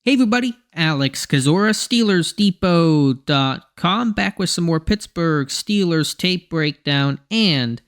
Hey everybody, Alex Kazora, SteelersDepot.com, back with some more Pittsburgh Steelers tape breakdown and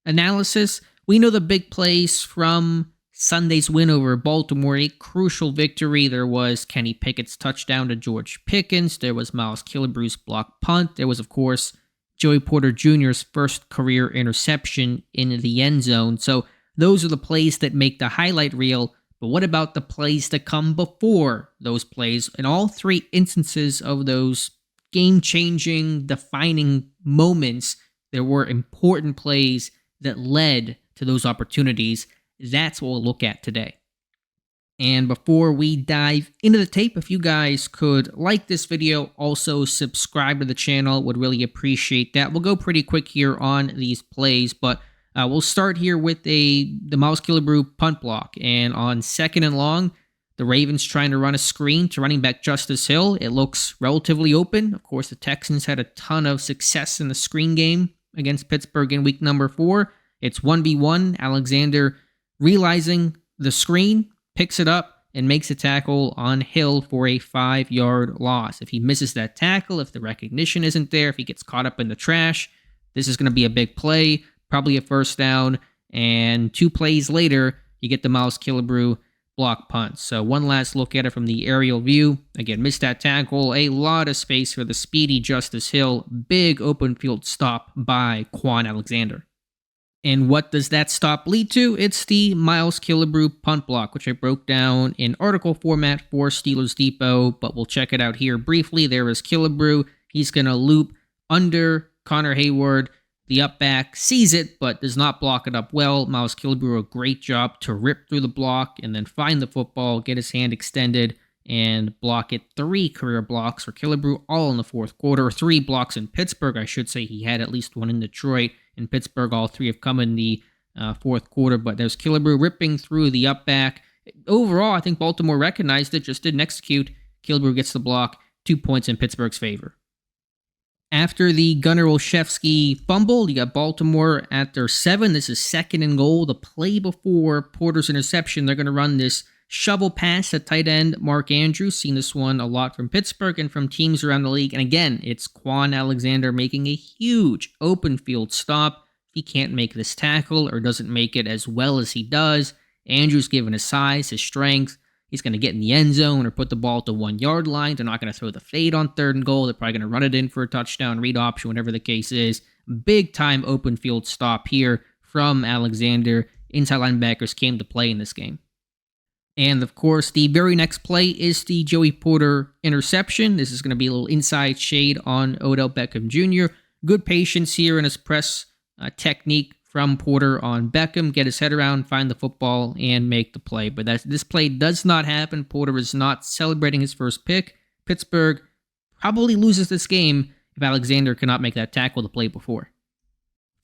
analysis. We know the big plays from Sunday's win over Baltimore, a crucial victory. There was Kenny Pickett's touchdown to George Pickens. There was Miles Killebrew's block punt. There was, of course, Joey Porter Jr.'s first career interception in the end zone. So those are the plays that make the highlight reel. But what about the plays that come before those plays? In all three instances of those game-changing, defining moments, there were important plays that led to those opportunities. That's what we'll look at today. And before we dive into the tape, if you guys could like this video, also subscribe to the channel, would really appreciate that. We'll go pretty quick here on these plays, but we'll start here with the Miles Killebrew punt block. And on 2nd and long, the Ravens trying to run a screen to running back Justice Hill. It looks relatively open. Of course, the Texans had a ton of success in the screen game against Pittsburgh in week number 4. It's 1v1. Alexander realizing the screen, picks it up, and makes a tackle on Hill for a 5-yard loss. If he misses that tackle, if the recognition isn't there, if he gets caught up in the trash, this is going to be a big play. Probably a first down, and 2 plays later, you get the Miles Killebrew block punt. So one last look at it from the aerial view. Again, missed that tackle. A lot of space for the speedy Justice Hill. Big open field stop by Quan Alexander. And what does that stop lead to? It's the Miles Killebrew punt block, which I broke down in article format for Steelers Depot, but we'll check it out here briefly. There is Killebrew. He's going to loop under Connor Hayward. The up back sees it, but does not block it up well. Miles Killebrew, a great job to rip through the block and then find the football, get his hand extended, and block it. 3 career blocks for Killebrew, all in the fourth quarter. 3 blocks in Pittsburgh, I should say. He had at least 1 in Detroit. In Pittsburgh, all 3 have come in the fourth quarter, but there's Killebrew ripping through the up back. Overall, I think Baltimore recognized it, just didn't execute. Killebrew gets the block, 2 points in Pittsburgh's favor. After the Gunnar Olszewski fumble, you got Baltimore at their 7. This is 2nd and goal. The play before Porter's interception, they're going to run this shovel pass at tight end Mark Andrews. Seen this one a lot from Pittsburgh and from teams around the league. And again, it's Quan Alexander making a huge open field stop. If he can't make this tackle or doesn't make it as well as he does, Andrews, given his size, his strength, he's going to get in the end zone or put the ball at the 1-yard line. They're not going to throw the fade on 3rd and goal. They're probably going to run it in for a touchdown, read option, whatever the case is. Big time open field stop here from Alexander. Inside linebackers came to play in this game. And of course, the very next play is the Joey Porter interception. This is going to be a little inside shade on Odell Beckham Jr. Good patience here in his press technique from Porter on Beckham, get his head around, find the football, and make the play. But this play does not happen. Porter is not celebrating his first pick. Pittsburgh probably loses this game if Alexander cannot make that tackle the play before.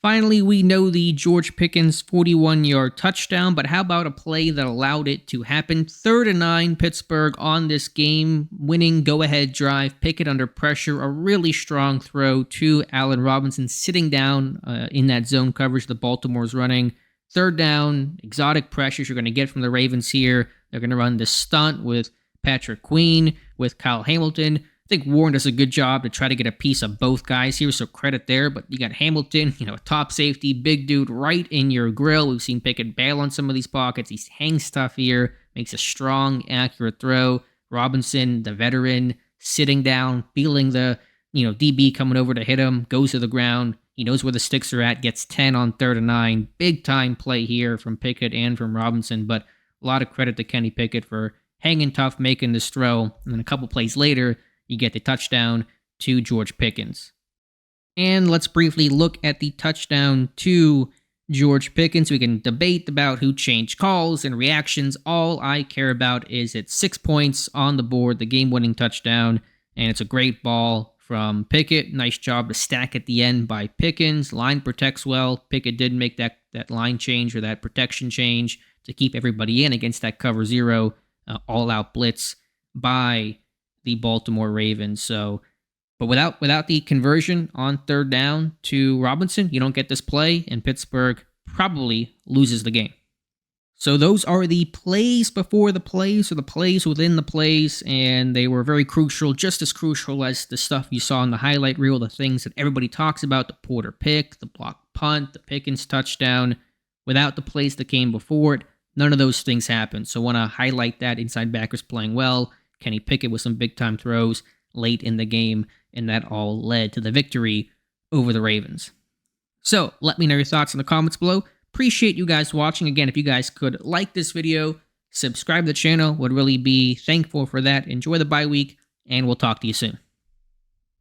Finally, we know the George Pickens 41-yard touchdown, but how about a play that allowed it to happen? 3rd and 9, Pittsburgh on this game-winning go-ahead drive. Pickett under pressure, a really strong throw to Allen Robinson sitting down in that zone coverage that Baltimore's running. 3rd down, exotic pressures you're going to get from the Ravens here. They're going to run this stunt with Patrick Queen, with Kyle Hamilton. I think Warren does a good job to try to get a piece of both guys here, so credit there. But you got Hamilton, top safety, big dude right in your grill. We've seen Pickett bail on some of these pockets. He hangs tough here, makes a strong, accurate throw. Robinson, the veteran, sitting down, feeling the DB coming over to hit him, goes to the ground. He knows where the sticks are at, gets 10 on 3rd and 9. Big time play here from Pickett and from Robinson, but a lot of credit to Kenny Pickett for hanging tough, making this throw. And then a couple plays later, you get the touchdown to George Pickens. And let's briefly look at the touchdown to George Pickens. We can debate about who changed calls and reactions. All I care about is it's 6 points on the board, the game-winning touchdown, and it's a great ball from Pickett. Nice job to stack at the end by Pickens. Line protects well. Pickett did make that line change or that protection change to keep everybody in against that cover 0 all-out blitz by the Baltimore Ravens. But without the conversion on 3rd down to Robinson, you don't get this play, and Pittsburgh probably loses the game. So those are the plays before the plays, or the plays within the plays, and they were very crucial, just as crucial as the stuff you saw in the highlight reel, the things that everybody talks about, the Porter pick, the blocked punt, the Pickens touchdown. Without the plays that came before it, none of those things happened. So I want to highlight that. Inside backers playing well, Kenny Pickett with some big-time throws late in the game, and that all led to the victory over the Ravens. So let me know your thoughts in the comments below. Appreciate you guys watching. Again, if you guys could like this video, subscribe to the channel, would really be thankful for that. Enjoy the bye week, and we'll talk to you soon.